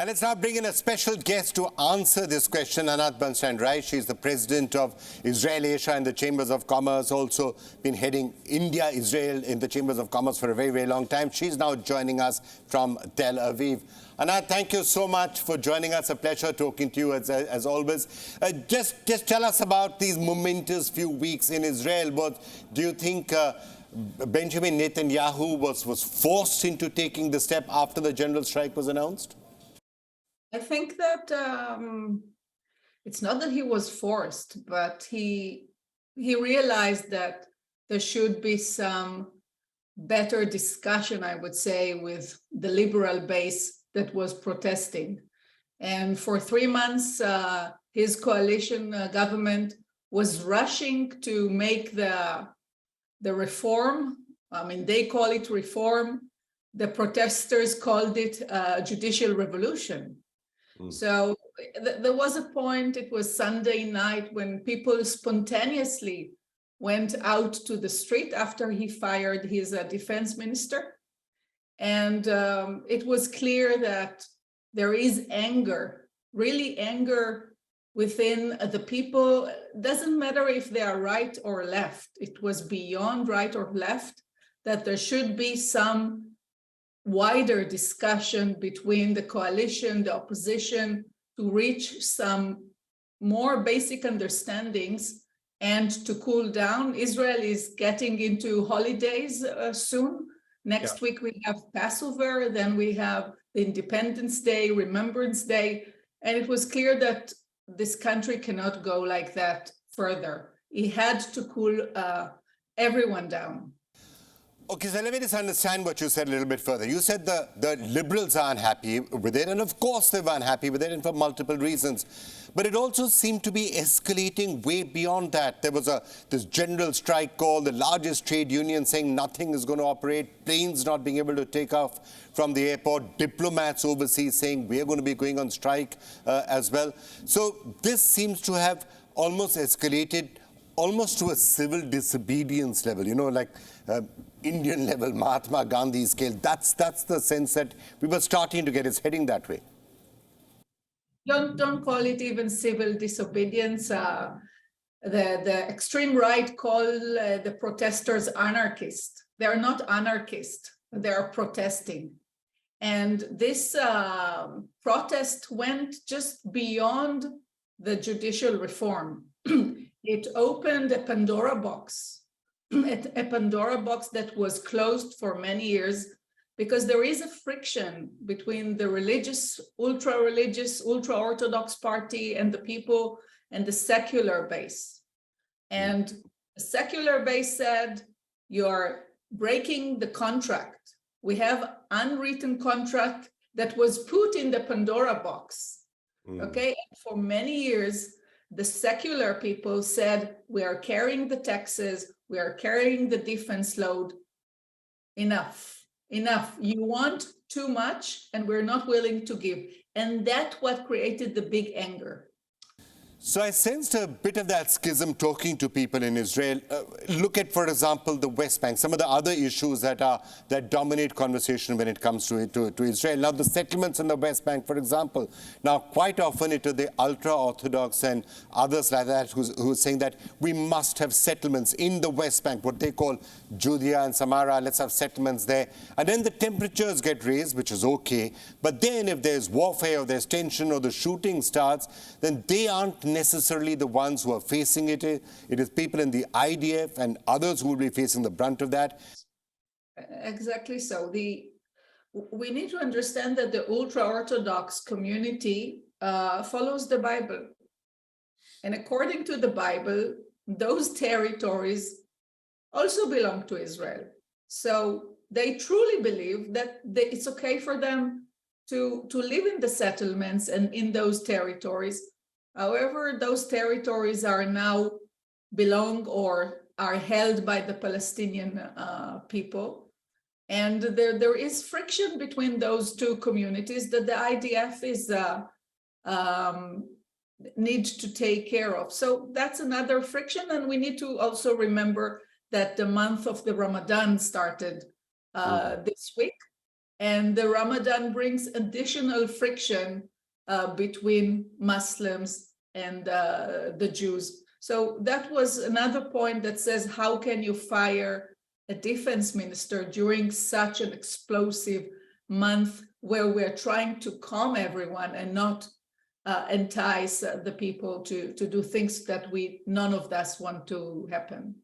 And let's now bring in a special guest to answer this question, Anat Bernstein-Reich. She's the president of Israel Asia and the Chambers of Commerce, also been heading India, Israel in the Chambers of Commerce for a very, very long time. She's now joining us from Tel Aviv. Anat, thank you so much for joining us. A pleasure talking to you as always. Just tell us about these momentous few weeks in Israel. But do you think Benjamin Netanyahu was forced into taking the step after the general strike was announced? I think that it's not that he was forced, but he realized that there should be some better discussion, I would say, with the liberal base that was protesting. And for 3 months, his coalition government was rushing to make the reform. I mean, they call it reform. The protesters called it judicial revolution. So there was a point, it was Sunday night, when people spontaneously went out to the street after he fired his defense minister. And it was clear that there is anger, really anger within the people. Doesn't matter if they are right or left. It was beyond right or left, that there should be some wider discussion between the coalition, the opposition, to reach some more basic understandings and to cool down. Israel is getting into holidays soon. Next week we have Passover, then we have the Independence Day, Remembrance Day, and it was clear that this country cannot go like that further. He had to cool everyone down. Okay, so let me just understand what you said a little bit further. You said the liberals are unhappy with it, and of course they were unhappy with it, and for multiple reasons. But it also seemed to be escalating way beyond that. There was this general strike call, the largest trade union saying nothing is going to operate, planes not being able to take off from the airport, diplomats overseas saying we're going to be going on strike as well. So this seems to have almost escalated almost to a civil disobedience level, you know, like Indian level, Mahatma Gandhi scale. That's the sense that we were starting to get. It's heading that way. Don't call it even civil disobedience. The extreme right call the protesters anarchists. They're not anarchists. They are protesting. And this protest went just beyond the judicial reform. It opened a Pandora box, a Pandora box that was closed for many years, because there is a friction between the religious, ultra-Orthodox party and the people and the secular base. And the secular base said, you're breaking the contract. We have unwritten contract that was put in the Pandora box, okay? And for many years, the secular people said, we are carrying the taxes, we are carrying the defense load. Enough. You want too much and we're not willing to give. And that's what created the big anger. So I sensed a bit of that schism talking to people in Israel. Look at, for example, the West Bank, some of the other issues that dominate conversation when it comes to Israel. Now, the settlements in the West Bank, for example, now quite often it is the ultra-Orthodox and others like that who are saying that we must have settlements in the West Bank, what they call Judea and Samaria, let's have settlements there. And then the temperatures get raised, which is okay. But then if there's warfare or there's tension or the shooting starts, then they aren't necessarily the ones who are facing it. It is people in the IDF and others who will be facing the brunt of that. Exactly so. We need to understand that the ultra-Orthodox community follows the Bible. And according to the Bible, those territories also belong to Israel. So they truly believe that it's okay for them to live in the settlements and in those territories. However, those territories are now belong or are held by the Palestinian people. And there is friction between those two communities that the IDF is need to take care of. So that's another friction. And we need to also remember that the month of the Ramadan started this week. And the Ramadan brings additional friction between Muslims and the Jews. So that was another point that says, how can you fire a defense minister during such an explosive month where we're trying to calm everyone and not entice the people to do things that none of us want to happen.